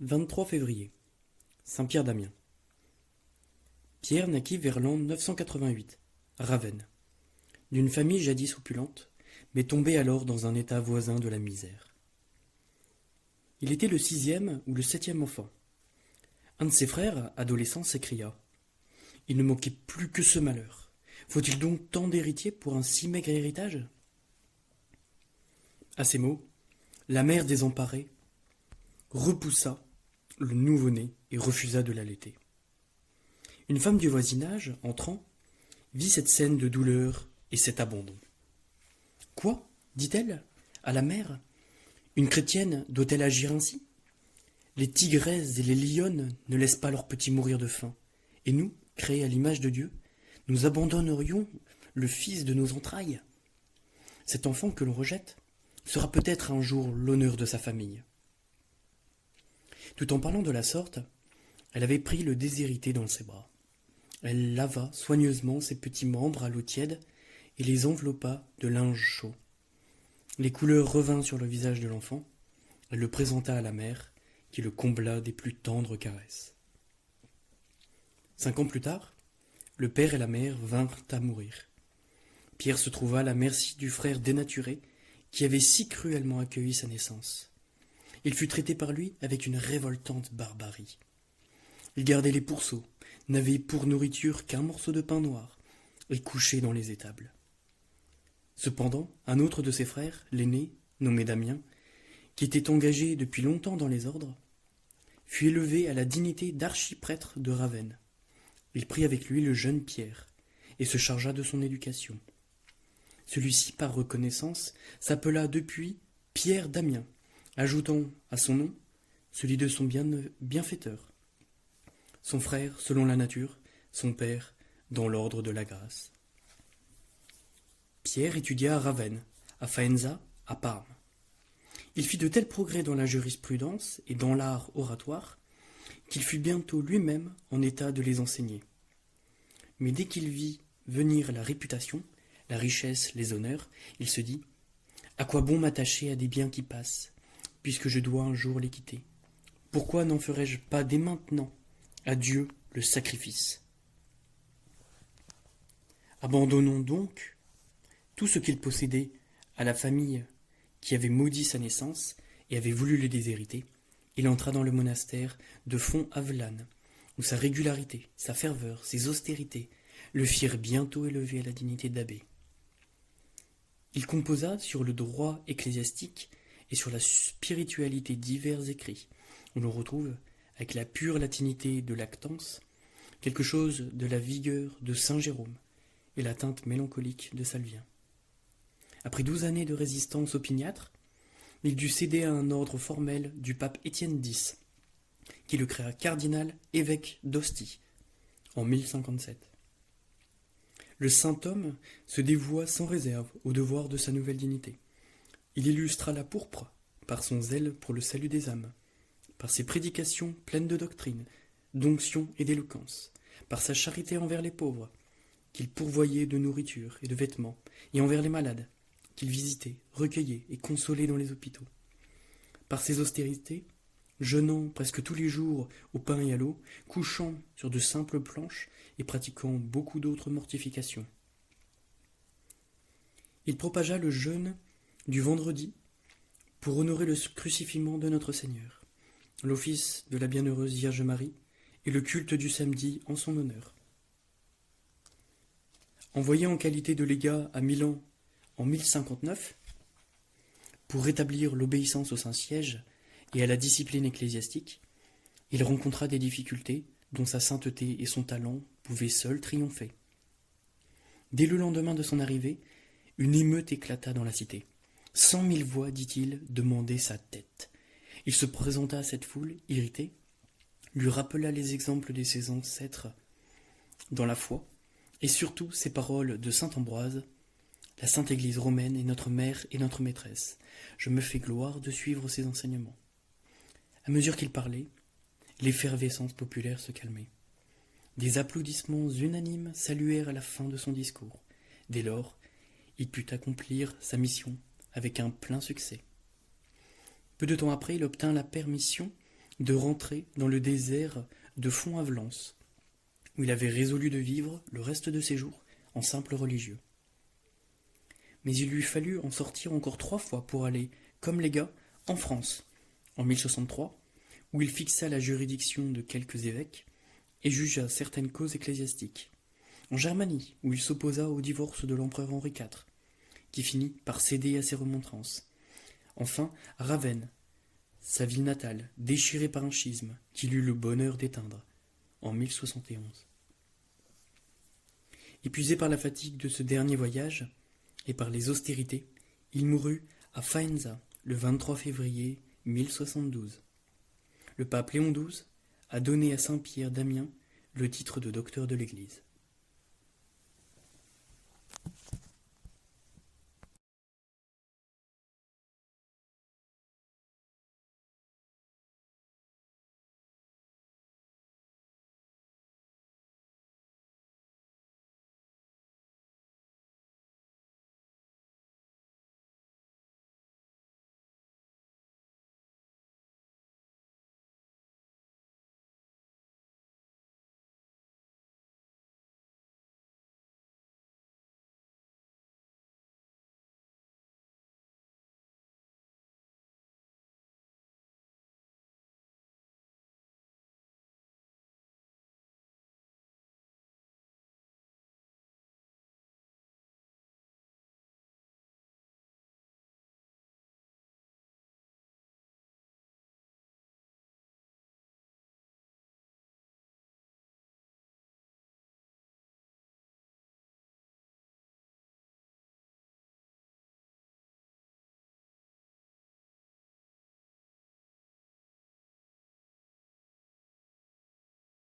23 février. Saint-Pierre d'Amiens. Pierre naquit vers l'an 988, à Ravenne, d'une famille jadis opulente, mais tombée alors dans un état voisin de la misère. Il était le 6e ou le 7e enfant. Un de ses frères, adolescent, s'écria: « Il ne manquait plus que ce malheur. Faut-il donc tant d'héritiers pour un si maigre héritage ?» À ces mots, la mère désemparée repoussa le nouveau-né et refusa de l'allaiter. Une femme du voisinage, entrant, vit cette scène de douleur et cet abandon. « Quoi ? Dit-elle à la mère. Une chrétienne doit-elle agir ainsi ? Les tigresses et les lionnes ne laissent pas leurs petits mourir de faim. Et nous, créés à l'image de Dieu, nous abandonnerions le fils de nos entrailles. Cet enfant que l'on rejette sera peut-être un jour l'honneur de sa famille. » Tout en parlant de la sorte, elle avait pris le déshérité dans ses bras. Elle lava soigneusement ses petits membres à l'eau tiède et les enveloppa de linge chaud. Les couleurs revinrent sur le visage de l'enfant. Elle le présenta à la mère, qui le combla des plus tendres caresses. 5 ans plus tard, le père et la mère vinrent à mourir. Pierre se trouva à la merci du frère dénaturé qui avait si cruellement accueilli sa naissance. Il fut traité par lui avec une révoltante barbarie. Il gardait les pourceaux, n'avait pour nourriture qu'un morceau de pain noir, et couchait dans les étables. Cependant, un autre de ses frères, l'aîné, nommé Damien, qui était engagé depuis longtemps dans les ordres, fut élevé à la dignité d'archiprêtre de Ravenne. Il prit avec lui le jeune Pierre, et se chargea de son éducation. Celui-ci, par reconnaissance, s'appela depuis Pierre Damien, ajoutant à son nom celui de son bienfaiteur. Son frère, selon la nature, son père, dans l'ordre de la grâce. Pierre étudia à Ravenne, à Faenza, à Parme. Il fit de tels progrès dans la jurisprudence et dans l'art oratoire qu'il fut bientôt lui-même en état de les enseigner. Mais dès qu'il vit venir la réputation, la richesse, les honneurs, il se dit: « À quoi bon m'attacher à des biens qui passent, puisque je dois un jour les quitter ? Pourquoi n'en ferais-je pas dès maintenant à Dieu le sacrifice ? Abandonnons donc tout ce qu'il possédait à la famille qui avait maudit sa naissance et avait voulu le déshériter. Il entra dans le monastère de Font-Avellan, où sa régularité, sa ferveur, ses austérités le firent bientôt élever à la dignité d'abbé. Il composa sur le droit ecclésiastique et sur la spiritualité divers écrits. On le retrouve, avec la pure latinité de Lactance, quelque chose de la vigueur de saint Jérôme et la teinte mélancolique de Salvien. Après 12 années de résistance opiniâtre, il dut céder à un ordre formel du pape Étienne X, qui le créa cardinal évêque d'Ostie en 1057. Le saint homme se dévoua sans réserve au devoir de sa nouvelle dignité. Il illustra la pourpre par son zèle pour le salut des âmes, par ses prédications pleines de doctrine, d'onction et d'éloquence, par sa charité envers les pauvres, qu'il pourvoyait de nourriture et de vêtements, et envers les malades, qu'il visitait, recueillait et consolait dans les hôpitaux. Par ses austérités, jeûnant presque tous les jours au pain et à l'eau, couchant sur de simples planches et pratiquant beaucoup d'autres mortifications. Il propagea le jeûne du vendredi pour honorer le crucifixion de notre Seigneur, l'office de la bienheureuse Vierge Marie et le culte du samedi en son honneur. Envoyé en qualité de légat à Milan en 1059, pour rétablir l'obéissance au Saint-Siège et à la discipline ecclésiastique, il rencontra des difficultés dont sa sainteté et son talent pouvaient seuls triompher. Dès le lendemain de son arrivée, une émeute éclata dans la cité. 100 000 voix, dit-il, demandaient sa tête. Il se présenta à cette foule, irrité, lui rappela les exemples de ses ancêtres dans la foi, et surtout ces paroles de saint Ambroise: « La sainte Église romaine est notre mère et notre maîtresse. Je me fais gloire de suivre ses enseignements. » À mesure qu'il parlait, l'effervescence populaire se calmait. Des applaudissements unanimes saluèrent à la fin de son discours. Dès lors, il put accomplir sa mission avec un plein succès. Peu de temps après, il obtint la permission de rentrer dans le désert de Font-Avalance, où il avait résolu de vivre le reste de ses jours en simple religieux. Mais il lui fallut en sortir encore 3 fois pour aller, comme légat, en France, en 1063, où il fixa la juridiction de quelques évêques et jugea certaines causes ecclésiastiques, en Germanie, où il s'opposa au divorce de l'empereur Henri IV, qui finit par céder à ses remontrances. Enfin, à Ravenne, sa ville natale, déchirée par un schisme, qu'il eut le bonheur d'éteindre, en 1071. Épuisé par la fatigue de ce dernier voyage, et par les austérités, il mourut à Faenza, le 23 février 1072. Le pape Léon XII a donné à Saint-Pierre d'Amiens le titre de docteur de l'Église.